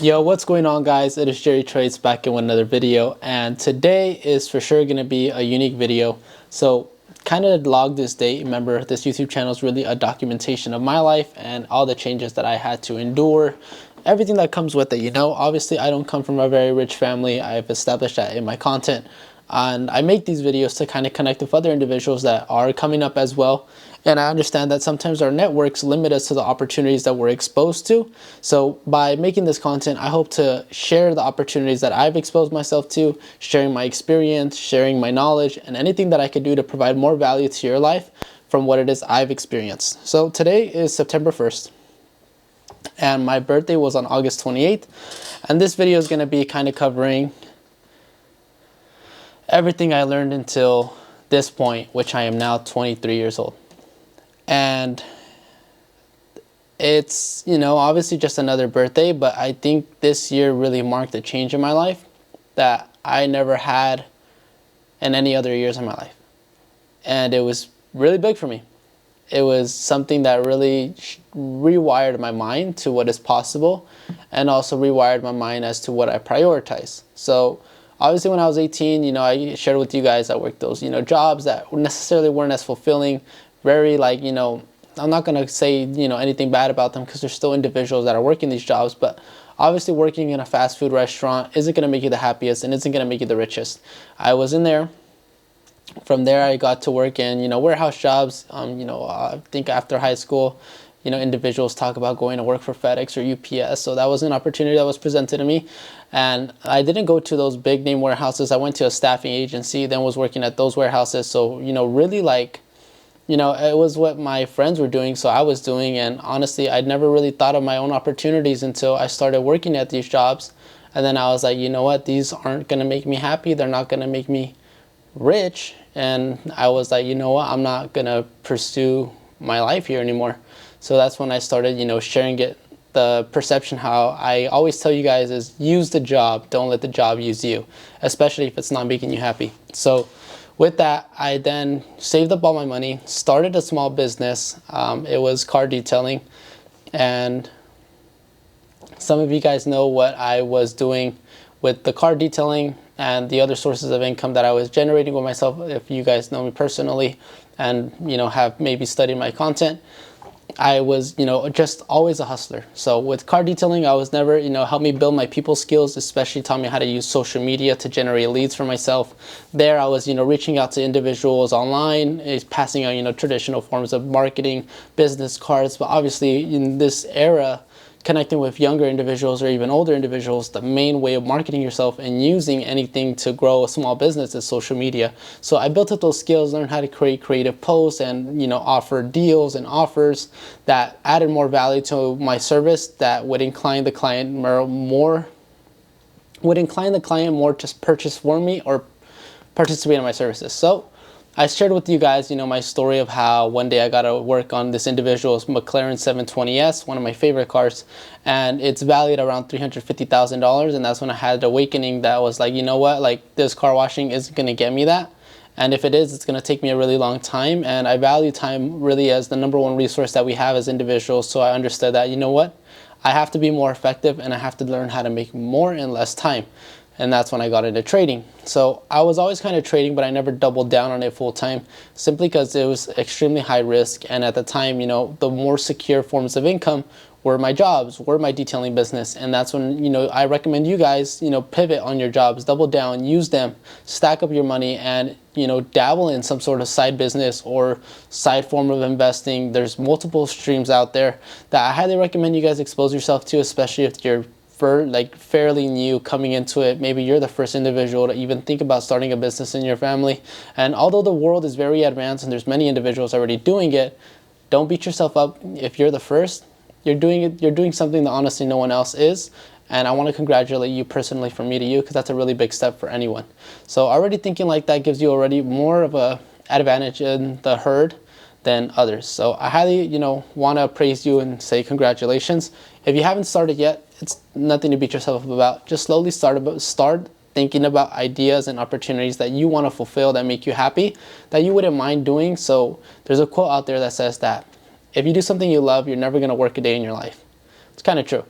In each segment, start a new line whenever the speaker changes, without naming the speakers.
Yo, what's going on, guys? It is Jerry Trades back in with another video, and today is for sure going to be a unique video. So kind of log this day. Remember, this YouTube channel is really a documentation of my life and all the changes that I had to endure, everything that comes with it. You know, obviously I don't come from a very rich family. I've established that in my content, and I make these videos to kind of connect with other individuals that are coming up as well. And I understand that sometimes our networks limit us to the opportunities that we're exposed to. So by making this content, I hope to share the opportunities that I've exposed myself to, sharing my experience, sharing my knowledge, and anything that I could do to provide more value to your life from what it is I've experienced. So today is September 1st, and my birthday was on August 28th. And this video is going to be kind of covering everything I learned until this point, which I am now 23 years old. And it's, you know, obviously just another birthday, but I think this year really marked a change in my life that I never had in any other years of my life. And it was really big for me. It was something that really rewired my mind to what is possible, and also rewired my mind as to what I prioritize. So obviously when I was 18, you know, I shared with you guys I worked those, you know, jobs that necessarily weren't as fulfilling. Very, like, you know, I'm not going to say, you know, anything bad about them because there's still individuals that are working these jobs, but obviously working in a fast food restaurant isn't going to make you the happiest and isn't going to make you the richest. I was in there. From there, I got to work in, you know, warehouse jobs. I think after high school, you know, individuals talk about going to work for FedEx or UPS. So that was an opportunity that was presented to me. And I didn't go to those big name warehouses. I went to a staffing agency, then was working at those warehouses. So, you know, really, like, you know, it was what my friends were doing, so I was doing. And honestly, I'd never really thought of my own opportunities until I started working at these jobs. And then I was like, you know what, these aren't going to make me happy. They're not going to make me rich. And I was like, you know what, I'm not going to pursue my life here anymore. So that's when I started, you know, sharing it. The perception, how I always tell you guys, is use the job. Don't let the job use you, especially if it's not making you happy. So with that, I then saved up all my money, started a small business. It was car detailing. And some of you guys know what I was doing with the car detailing and the other sources of income that I was generating with myself. If you guys know me personally and, you know, have maybe studied my content, I was, you know, just always a hustler. So with car detailing, I was never, you know, helped me build my people skills, especially taught me how to use social media to generate leads for myself. There I was, you know, reaching out to individuals online, passing out, you know, traditional forms of marketing, business cards. But obviously in this era, connecting with younger individuals or even older individuals, the main way of marketing yourself and using anything to grow a small business is social media. So I built up those skills, learned how to create creative posts and, you know, offer deals and offers that added more value to my service, that would incline the client more to purchase for me or participate in my services. So I shared with you guys, you know, my story of how one day I got to work on this individual's McLaren 720S, one of my favorite cars, and it's valued around $350,000. And that's when I had the awakening that was like, you know what, like, this car washing isn't going to get me that. And if it is, it's going to take me a really long time. And I value time really as the number one resource that we have as individuals. So I understood that, you know what, I have to be more effective and I have to learn how to make more in less time. And that's when I got into trading. So I was always kind of trading, but I never doubled down on it full time, simply because it was extremely high risk. And at the time, you know, the more secure forms of income were my jobs, were my detailing business. And that's when, you know, I recommend you guys, you know, pivot on your jobs, double down, use them, stack up your money, and, you know, dabble in some sort of side business or side form of investing. There's multiple streams out there that I highly recommend you guys expose yourself to, especially if you're fairly new coming into it. Maybe you're the first individual to even think about starting a business in your family. And although the world is very advanced and there's many individuals already doing it, don't beat yourself up if you're the first. You're doing something that honestly no one else is. And I want to congratulate you personally, from me to you, because that's a really big step for anyone. So already thinking like that gives you already more of a advantage in the herd than others. So I highly, you know, want to praise you and say congratulations. If you haven't started yet, it's nothing to beat yourself up about. Just slowly start thinking about ideas and opportunities that you want to fulfill, that make you happy, that you wouldn't mind doing. So there's a quote out there that says that if you do something you love, you're never going to work a day in your life. It's kind of true.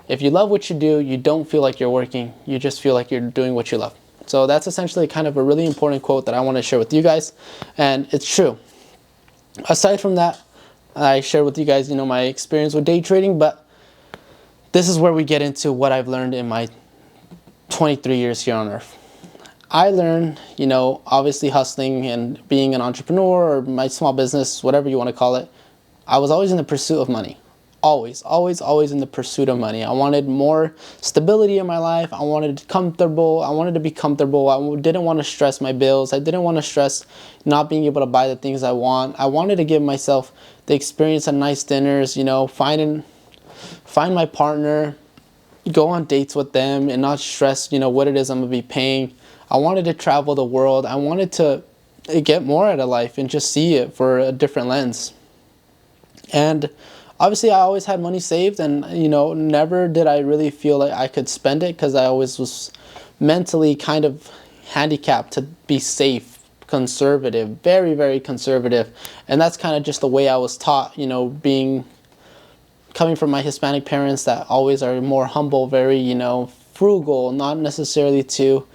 If you love what you do, you don't feel like you're working. You just feel like you're doing what you love. So that's essentially kind of a really important quote that I want to share with you guys. And it's true. Aside from that, I shared with you guys, my experience with day trading, but this is where we get into what I've learned in my 23 years here on earth. I learned, obviously hustling and being an entrepreneur or my small business, whatever you want to call it. I was always in the pursuit of money. Always, always, always in the pursuit of money. I wanted more stability in my life. I wanted to be comfortable. I didn't want to stress my bills. I didn't want to stress not being able to buy the things I want. I wanted to give myself the experience of nice dinners, find my partner, go on dates with them and not stress, what it is I'm going to be paying. I wanted to travel the world. I wanted to get more out of life and just see it for a different lens. And obviously, I always had money saved, and never did I really feel like I could spend it because I always was mentally kind of handicapped to be safe, conservative, very, very conservative. And that's kind of just the way I was taught, coming from my Hispanic parents that always are more humble, very, frugal, not necessarily too,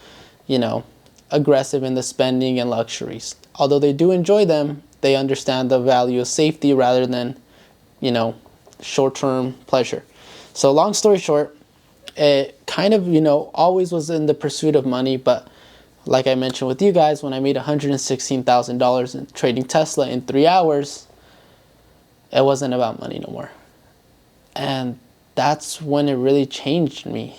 aggressive in the spending and luxuries. Although they do enjoy them, they understand the value of safety rather than short-term pleasure. So long story short, it kind of, always was in the pursuit of money. But like I mentioned with you guys, when I made $116,000 in trading Tesla in 3 hours, it wasn't about money no more. And that's when it really changed me.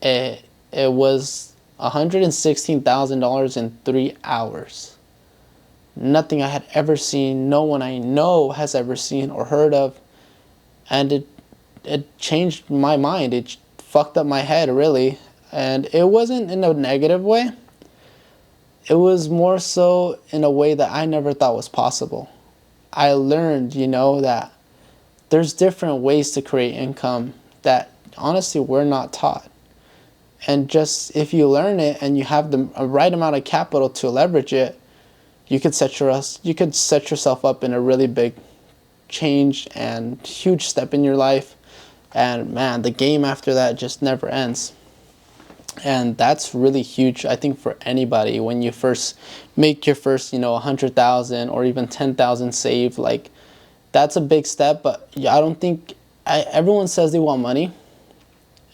It was $116,000 in 3 hours. Nothing I had ever seen, no one I know has ever seen or heard of. And it changed my mind. It fucked up my head, really. And it wasn't in a negative way. It was more so in a way that I never thought was possible. I learned, that there's different ways to create income that honestly we're not taught. And just if you learn it and you have the right amount of capital to leverage it, you could set yourself up in a really big change and huge step in your life. And man, the game after that just never ends. And that's really huge, I think, for anybody. When you first make your first, 100,000 or even 10,000 saved, like that's a big step. But I don't think everyone says they want money,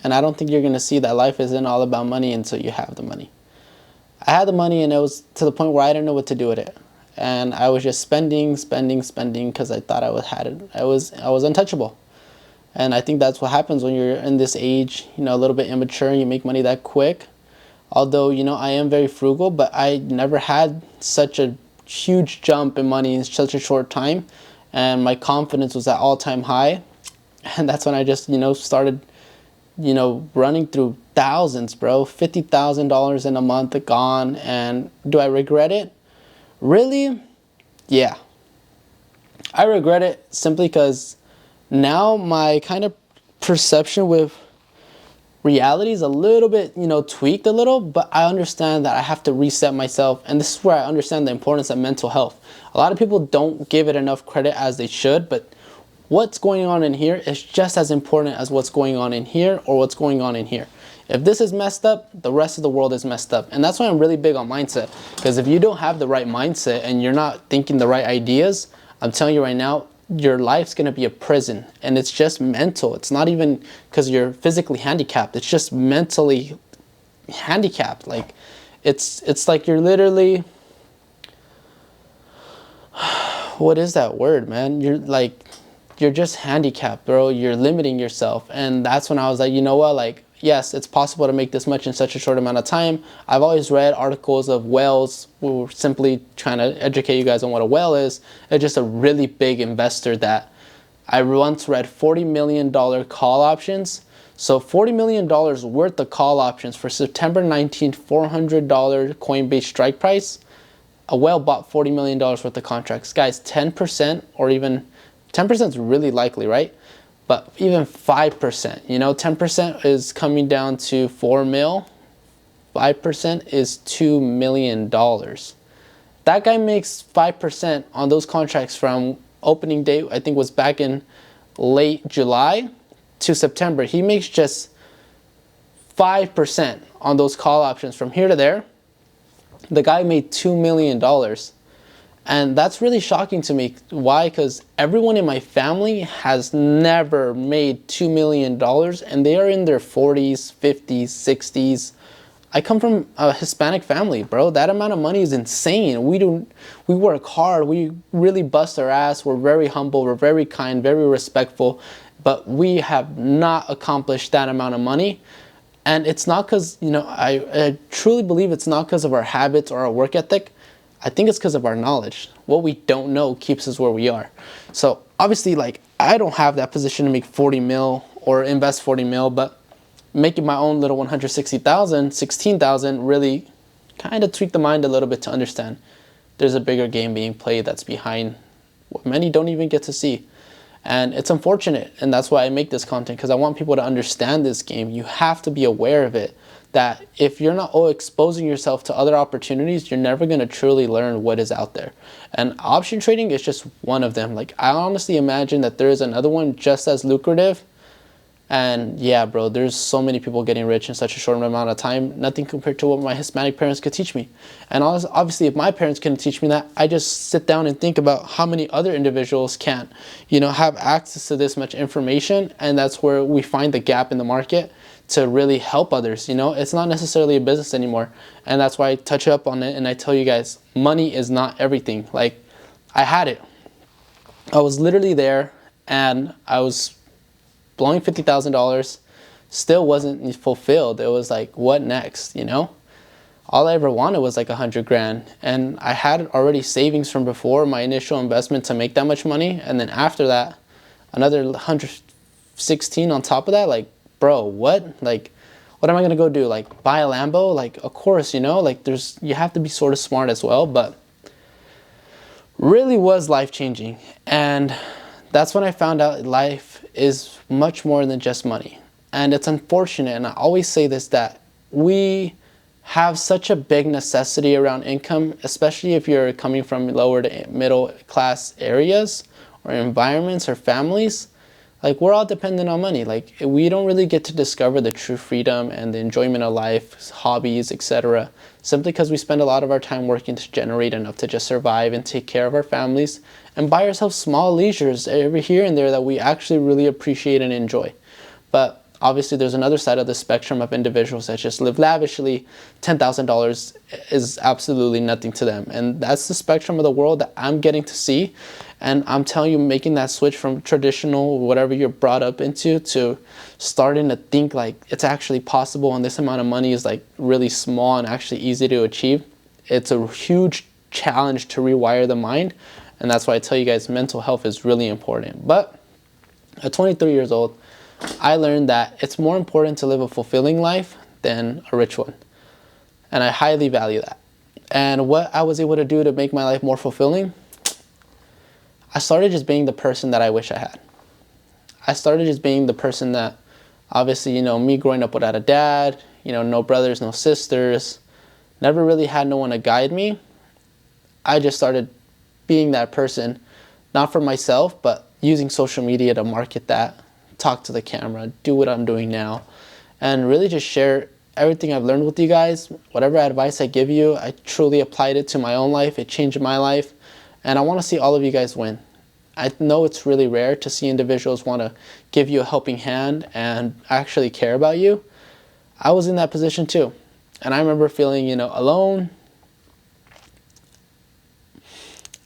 and I don't think you're gonna see that life isn't all about money until you have the money. I had the money, and it was to the point where I didn't know what to do with it, and I was just spending because I thought I was untouchable. And I think that's what happens when you're in this age, a little bit immature, and you make money that quick. Although, I am very frugal, but I never had such a huge jump in money in such a short time. And my confidence was at all-time high. And that's when I just, started, running through thousands, bro. $50,000 in a month gone. And do I regret it? Really? Yeah. I regret it simply because now my kind of perception with reality is a little bit, tweaked a little, but I understand that I have to reset myself. And this is where I understand the importance of mental health. A lot of people don't give it enough credit as they should, but what's going on in here is just as important as what's going on in here or what's going on in here. If this is messed up, the rest of the world is messed up. And that's why I'm really big on mindset. Because if you don't have the right mindset and you're not thinking the right ideas, I'm telling you right now, your life's going to be a prison. And it's just mental. It's not even because you're physically handicapped. It's just mentally handicapped. Like, it's like you're literally... What is that word, man? You're just handicapped, bro. You're limiting yourself. And that's when I was like, you know what? Like, yes, it's possible to make this much in such a short amount of time. I've always read articles of whales. We were simply trying to educate you guys on what a whale is. It's just a really big investor that I once read $40 million call options. So $40 million worth of call options for September 19th, $400 Coinbase strike price. A whale bought $40 million worth of contracts. Guys, 10% or even 10% is really likely, right? But even 5%, 10% is coming down to 4 mil. 5% is $2 million. That guy makes 5% on those contracts from opening date, I think was back in late July to September, he makes just 5% on those call options from here to there. The guy made $2 million. And that's really shocking to me. Why? Because everyone in my family has never made $2 million, and they are in their 40s, 50s, 60s. I come from a Hispanic family, bro. That amount of money is insane. We work hard. We really bust our ass. We're very humble. We're very kind, very respectful. But we have not accomplished that amount of money. And it's not because, I truly believe it's not because of our habits or our work ethic. I think it's because of our knowledge. What we don't know keeps us where we are. So obviously, like, I don't have that position to make 40 mil or invest 40 mil, but making my own little 160,000, 16,000 really kind of tweaked the mind a little bit to understand there's a bigger game being played that's behind what many don't even get to see. And it's unfortunate, and that's why I make this content, because I want people to understand this game. You have to be aware of it, that if you're not exposing yourself to other opportunities, you're never going to truly learn what is out there. And option trading is just one of them. Like, I honestly imagine that there is another one just as lucrative. And yeah, bro, there's so many people getting rich in such a short amount of time. Nothing compared to what my Hispanic parents could teach me. And obviously, if my parents couldn't teach me that, I just sit down and think about how many other individuals can, have access to this much information. And that's where we find the gap in the market to really help others. It's not necessarily a business anymore. And that's why I touch up on it and I tell you guys, money is not everything. Like, I had it. I was literally there and I was blowing $50,000, still wasn't fulfilled. It was like, what next, All I ever wanted was like 100 grand. And I had already savings from before my initial investment to make that much money. And then after that, another 116 on top of that. Like, bro, what? Like, what am I going to go do? Like, buy a Lambo? Like, of course, like you have to be sort of smart as well. But really was life-changing. And that's when I found out life is much more than just money. And it's unfortunate, and I always say this, that we have such a big necessity around income, especially if you're coming from lower to middle class areas or environments or families. Like, we're all dependent on money. Like, we don't really get to discover the true freedom and the enjoyment of life, hobbies, etc., simply because we spend a lot of our time working to generate enough to just survive and take care of our families and buy ourselves small leisures every here and there that we actually really appreciate and enjoy. But obviously, there's another side of the spectrum of individuals that just live lavishly. $10,000 is absolutely nothing to them. And that's the spectrum of the world that I'm getting to see. And I'm telling you, making that switch from traditional, whatever you're brought up into, to starting to think like it's actually possible and this amount of money is like really small and actually easy to achieve. It's a huge challenge to rewire the mind. And that's why I tell you guys, mental health is really important. But at 23 years old, I learned that it's more important to live a fulfilling life than a rich one. And I highly value that. And what I was able to do to make my life more fulfilling, I started just being the person that I wish I had. I started just being the person that, obviously, me growing up without a dad, no brothers, no sisters, never really had no one to guide me. I just started being that person, not for myself, but using social media to market that, talk to the camera, do what I'm doing now, and really just share everything I've learned with you guys. Whatever advice I give you, I truly applied it to my own life. It changed my life, and I want to see all of you guys win. I know it's really rare to see individuals want to give you a helping hand and actually care about you. I was in that position too, and I remember feeling, alone.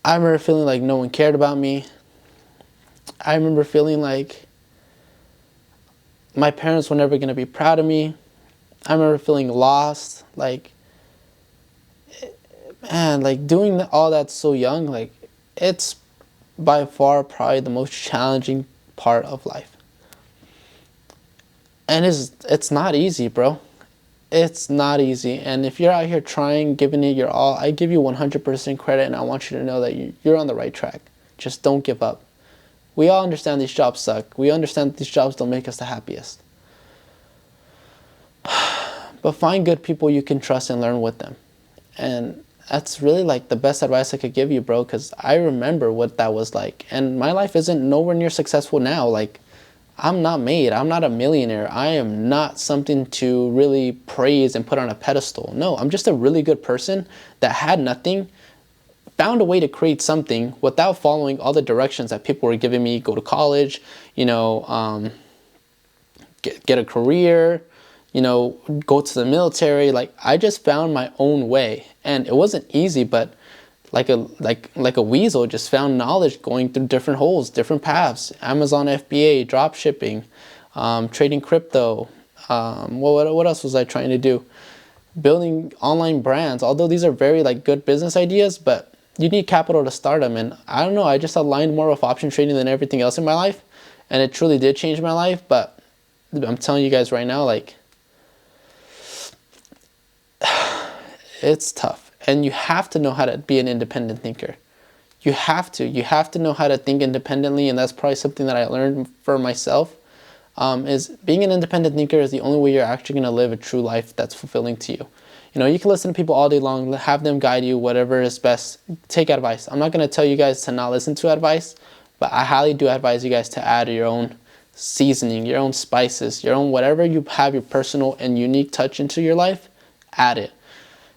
I remember feeling like no one cared about me. I remember feeling like my parents were never going to be proud of me. I remember feeling lost. Like, man, like doing all that so young, like, it's by far probably the most challenging part of life. And it's not easy, bro. It's not easy. And if you're out here trying, giving it your all, I give you 100% credit, and I want you to know that you're on the right track. Just don't give up. We all understand these jobs suck. We understand that these jobs don't make us the happiest. But find good people you can trust and learn with them. And that's really like the best advice I could give you, bro, because I remember what that was like. And my life isn't nowhere near successful now. Like, I'm not made. I'm not a millionaire. I am not something to really praise and put on a pedestal. No, I'm just a really good person that had nothing, found a way to create something without following all the directions that people were giving me. Go to college, get a career, go to the military. Like, I just found my own way, and it wasn't easy, but like a weasel, just found knowledge going through different holes, different paths. Amazon FBA, drop shipping, trading crypto. What else was I trying to do? Building online brands. Although these are very like good business ideas, but you need capital to start them. And I don't know, I just aligned more with option trading than everything else in my life, and it truly did change my life. But I'm telling you guys right now, like, it's tough, and you have to know how to be an independent thinker. You have to know how to think independently, and that's probably something that I learned for myself. Is being an independent thinker is the only way you're actually going to live a true life that's fulfilling to you. You can listen to people all day long, have them guide you, whatever is best. Take advice. I'm not going to tell you guys to not listen to advice, but I highly do advise you guys to add your own seasoning, your own spices, your own whatever you have, your personal and unique touch into your life, add it.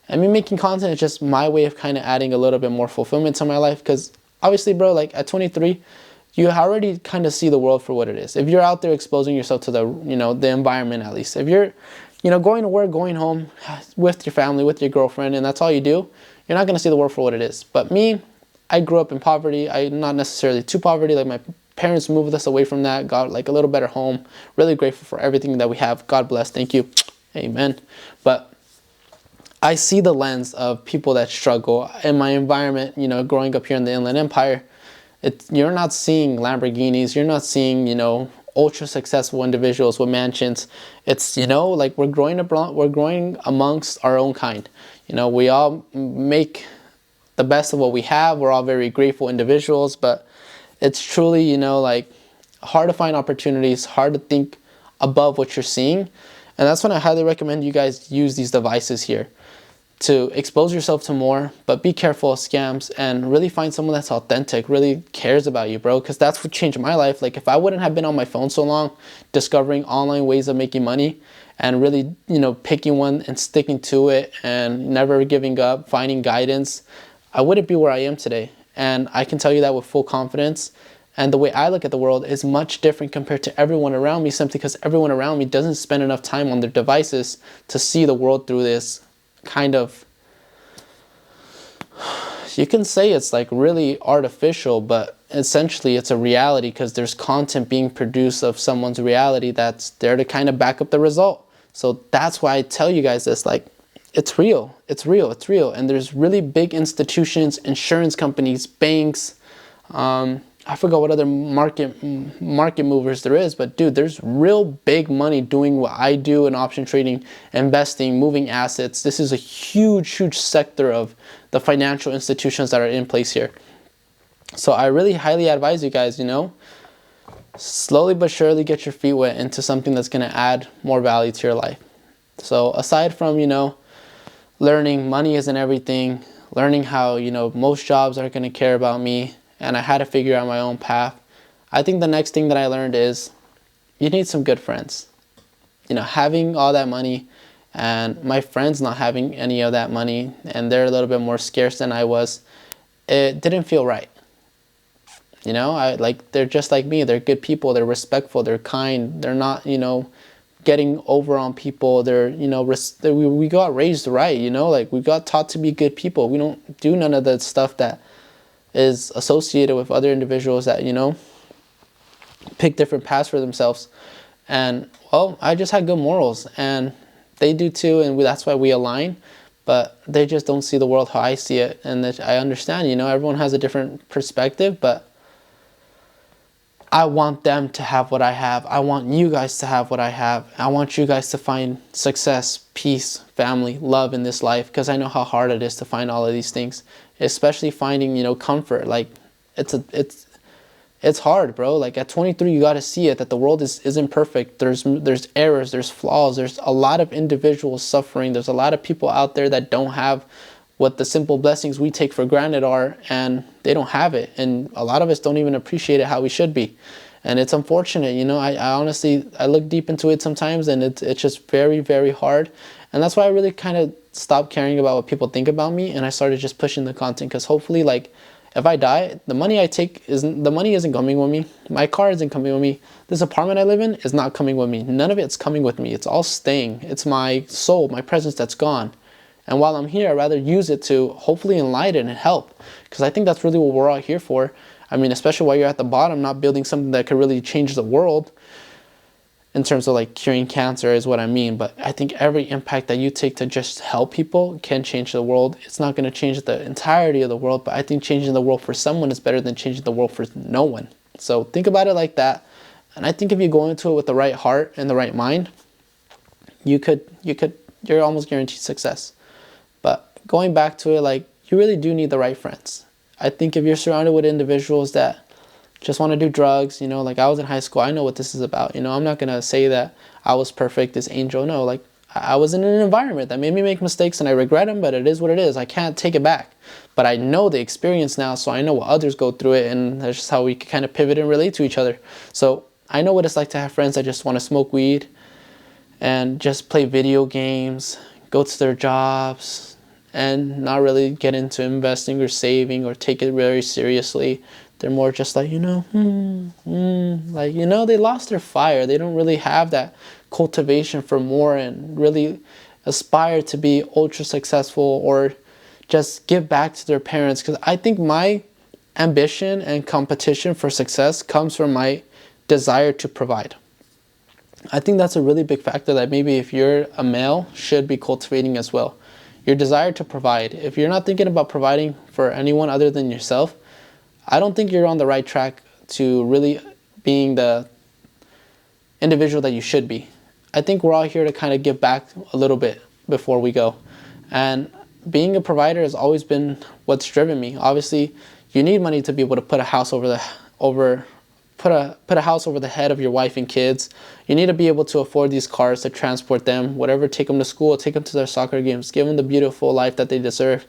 And me making content is just my way of kind of adding a little bit more fulfillment to my life, because obviously, bro, like at 23, you already kind of see the world for what it is. If you're out there exposing yourself to the environment, at least. If you're, going to work, going home with your family, with your girlfriend, and that's all you do, you're not going to see the world for what it is. But me, I grew up in poverty. I'm not necessarily too poverty. Like, my parents moved us away from that, got like a little better home. Really grateful for everything that we have. God bless. Thank you. Amen. But I see the lens of people that struggle in my environment, growing up here in the Inland Empire. You're not seeing Lamborghinis. You're not seeing, ultra successful individuals with mansions. It's, like we're growing amongst our own kind. We all make the best of what we have. We're all very grateful individuals, but it's truly, like hard to find opportunities, hard to think above what you're seeing. And that's when I highly recommend you guys use these devices here to expose yourself to more, but be careful of scams and really find someone that's authentic, really cares about you, bro, because that's what changed my life. Like, if I wouldn't have been on my phone so long, discovering online ways of making money and really, picking one and sticking to it and never giving up, finding guidance, I wouldn't be where I am today. And I can tell you that with full confidence. And the way I look at the world is much different compared to everyone around me, simply because everyone around me doesn't spend enough time on their devices to see the world through this kind of, you can say it's like really artificial, but essentially it's a reality, because there's content being produced of someone's reality that's there to kind of back up the result. So that's why I tell you guys this, like, it's real, it's real, it's real. And there's really big institutions, insurance companies, banks, I forgot what other market movers there is, but dude, there's real big money doing what I do in option trading, investing, moving assets. This is a huge sector of the financial institutions that are in place here. So I really highly advise you guys, slowly but surely get your feet wet into something that's going to add more value to your life. So aside from, learning money isn't everything, learning how, most jobs aren't going to care about me, and I had to figure out my own path, I think the next thing that I learned is you need some good friends. Having all that money and my friends not having any of that money, and they're a little bit more scarce than I was, it didn't feel right. They're just like me. They're good people. They're respectful. They're kind. They're not, getting over on people. They're, we got raised right, we got taught to be good people. We don't do none of the stuff that is associated with other individuals that, pick different paths for themselves. And, well, I just had good morals, and they do too, and that's why we align. But they just don't see the world how I see it, and I understand, everyone has a different perspective, but I want them to have what I have. I want you guys to have what I have. I want you guys to find success, peace, family, love in this life, because I know how hard it is to find all of these things, especially finding, comfort. Like, it's hard, bro. Like, at 23, you got to see it, that the world isn't perfect. There's errors, there's flaws, there's a lot of individuals suffering. There's a lot of people out there that don't have what the simple blessings we take for granted are, and they don't have it. And a lot of us don't even appreciate it how we should be. And it's unfortunate, you know. I honestly, I look deep into it sometimes, and it's just very, very hard. And that's why I really kind of stopped caring about what people think about me, and I started just pushing the content, because hopefully, like, if I die, the money I take isn't, the money isn't coming with me. My car isn't coming with me. This apartment I live in is not coming with me. None of it's coming with me. It's all staying. It's my soul, my presence that's gone. And while I'm here, I'd rather use it to hopefully enlighten and help, because I think that's really what we're all here for. I mean, especially while you're at the bottom, not building something that could really change the world in terms of like curing cancer is what I mean. But I think every impact that you take to just help people can change the world. It's not going to change the entirety of the world, but I think changing the world for someone is better than changing the world for no one. So think about it like that. And I think if you go into it with the right heart and the right mind, you're almost guaranteed success. But going back to it, like, you really do need the right friends. I think if you're surrounded with individuals that just want to do drugs, you know, like I was in high school, I know what this is about. You know, I'm not going to say that I was perfect, this angel. No, like, I was in an environment that made me make mistakes, and I regret them, but it is what it is. I can't take it back. But I know the experience now, so I know what others go through it, and that's just how we can kind of pivot and relate to each other. So I know what it's like to have friends that just want to smoke weed and just play video games, go to their jobs, and not really get into investing or saving or take it very seriously. They're more just like, you know, like, you know, they lost their fire. They don't really have that cultivation for more and really aspire to be ultra successful or just give back to their parents. Because I think my ambition and competition for success comes from my desire to provide. I think that's a really big factor that maybe if you're a male should be cultivating as well. Your desire to provide. If you're not thinking about providing for anyone other than yourself, I don't think you're on the right track to really being the individual that you should be. I think we're all here to kind of give back a little bit before we go. And being a provider has always been what's driven me. Obviously, you need money to be able to put a house over the head of your wife and kids. You need to be able to afford these cars to transport them, whatever, take them to school, take them to their soccer games, give them the beautiful life that they deserve.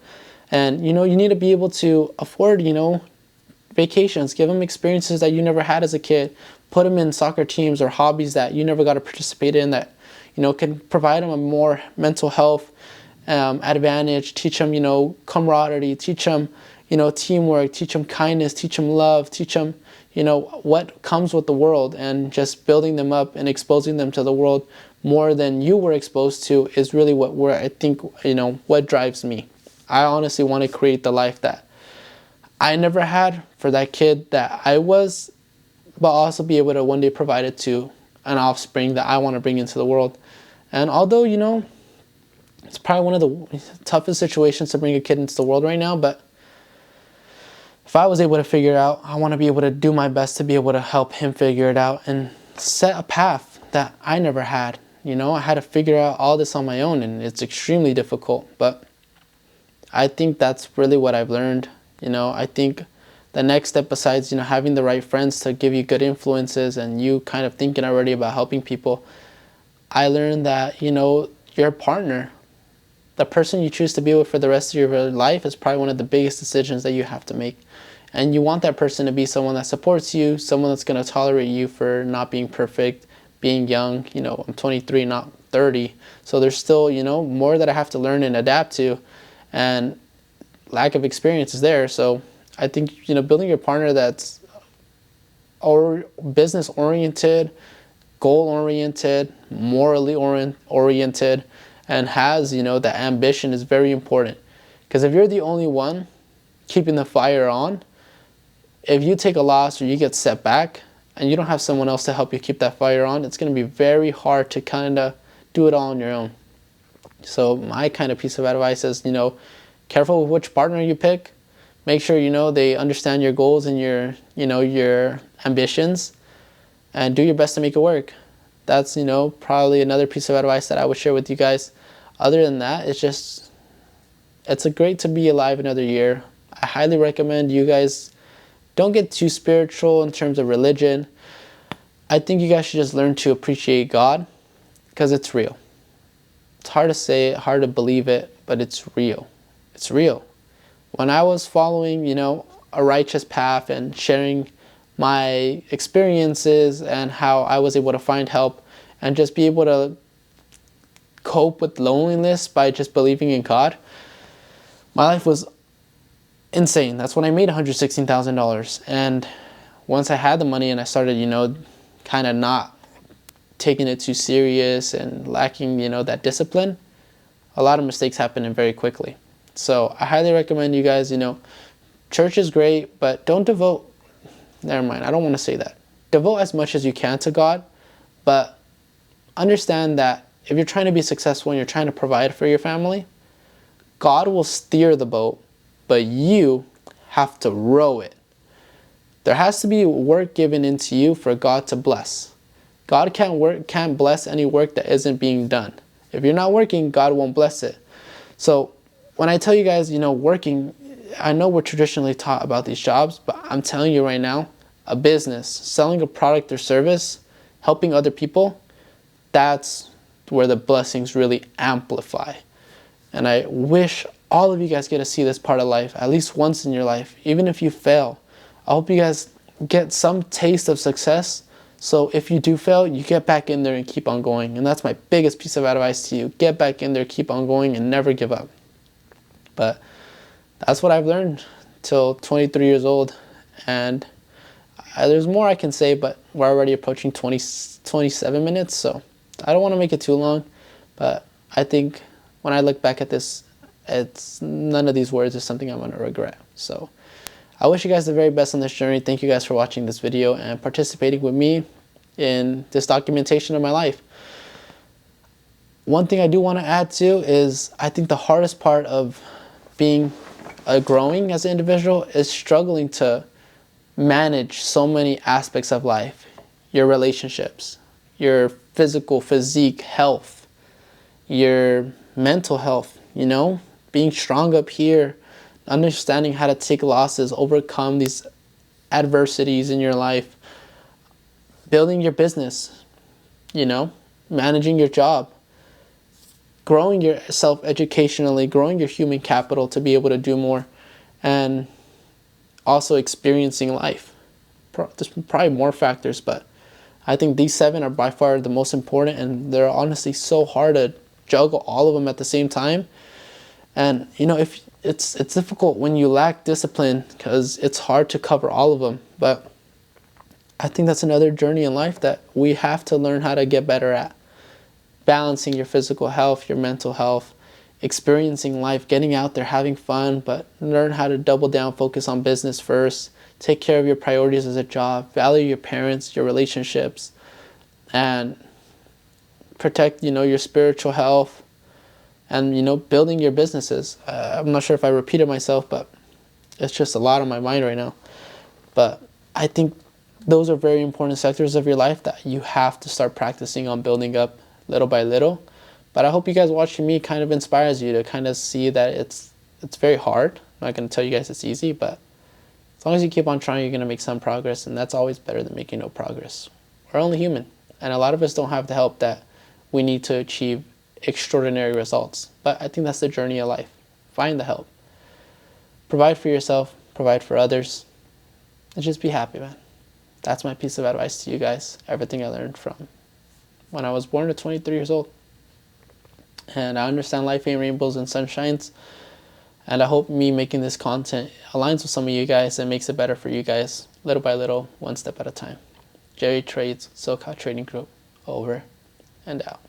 And, you know, you need to be able to afford, you know, vacations, give them experiences that you never had as a kid, put them in soccer teams or hobbies that you never got to participate in that, you know, can provide them a more mental health advantage, teach them, you know, camaraderie, teach them, you know, teamwork, teach them kindness, teach them love, teach them, you know, what comes with the world, and just building them up and exposing them to the world more than you were exposed to is really I think, you know, what drives me. I honestly want to create the life that I never had for that kid that I was, but also be able to one day provide it to an offspring that I want to bring into the world. And although, you know, it's probably one of the toughest situations to bring a kid into the world right now, but if I was able to figure it out, I want to be able to do my best to be able to help him figure it out and set a path that I never had. You know, I had to figure out all this on my own, and it's extremely difficult, but I think that's really what I've learned. You know, I think the next step, besides, you know, having the right friends to give you good influences and you kind of thinking already about helping people, I learned that, you know, your partner, the person you choose to be with for the rest of your life, is probably one of the biggest decisions that you have to make. And you want that person to be someone that supports you, someone that's going to tolerate you for not being perfect, being young. You know, I'm 23, not 30. So there's still, you know, more that I have to learn and adapt to. And lack of experience is there. So I think, you know, building your partner that's business oriented, goal oriented, morally oriented, and has, you know, that ambition is very important. Because if you're the only one keeping the fire on, if you take a loss or you get set back and you don't have someone else to help you keep that fire on, it's going to be very hard to kind of do it all on your own. So my kind of piece of advice is, you know, careful with which partner you pick. Make sure, you know, they understand your goals and your, you know, your ambitions, and do your best to make it work. That's, you know, probably another piece of advice that I would share with you guys. Other than that, it's a great to be alive another year. I highly recommend you guys don't get too spiritual in terms of religion. I think you guys should just learn to appreciate God, because it's real. It's hard to say it, hard to believe it, but it's real. It's real. When I was following, you know, a righteous path and sharing my experiences and how I was able to find help and just be able to cope with loneliness by just believing in God, my life was insane. That's when I made $116,000. And once I had the money and I started, kind of not taking it too serious and lacking, that discipline, a lot of mistakes happen very quickly. So I highly recommend you guys, church is great, but don't devote, never mind, I don't want to say that. Devote as much as you can to God, but understand that if you're trying to be successful and you're trying to provide for your family, God will steer the boat, but you have to row it. There has to be work given into you for God to bless. God can't bless any work that isn't being done. If you're not working, God won't bless it. So when I tell you guys, working, I know we're traditionally taught about these jobs, but I'm telling you right now, a business, selling a product or service, helping other people, that's where the blessings really amplify. And I wish all of you guys get to see this part of life at least once in your life, even if you fail. I hope you guys get some taste of success. So if you do fail, you get back in there and keep on going. And that's my biggest piece of advice to you. Get back in there, keep on going, and never give up. But that's what I've learned till 23 years old. And there's more I can say, but we're already approaching 27 minutes. So I don't want to make it too long. But I think when I look back at this, it's none of these words is something I'm going to regret. So I wish you guys the very best on this journey. Thank you guys for watching this video and participating with me in this documentation of my life. One thing I do want to add to is I think the hardest part of being growing as an individual is struggling to manage so many aspects of life. Your relationships, your physical, physique, health, your mental health, being strong up here, understanding how to take losses, overcome these adversities in your life, building your business, managing your job, growing yourself educationally, growing your human capital to be able to do more, and also experiencing life. There's probably more factors, but I think these 7 are by far the most important, and they're honestly so hard to juggle all of them at the same time. And if it's difficult when you lack discipline because it's hard to cover all of them. But I think that's another journey in life that we have to learn how to get better at. Balancing your physical health, your mental health, experiencing life, getting out there, having fun, but learn how to double down, focus on business first, take care of your priorities as a job, value your parents, your relationships, and protect, your spiritual health, and, building your businesses. I'm not sure if I repeated myself, but it's just a lot on my mind right now. But I think those are very important sectors of your life that you have to start practicing on building up little by little. But I hope you guys watching me kind of inspires you to kind of see that it's very hard. I'm not going to tell you guys it's easy, but as long as you keep on trying, you're going to make some progress, and that's always better than making no progress. We're only human, and a lot of us don't have the help that we need to achieve extraordinary results. But I think that's the journey of life. Find the help. Provide for yourself, provide for others, and just be happy, man. That's my piece of advice to you guys. Everything I learned from when I was born at 23 years old. And I understand life ain't rainbows and sunshines. And I hope me making this content aligns with some of you guys and makes it better for you guys, little by little, one step at a time. Jerry Trades, SoCal Trading Group, over and out.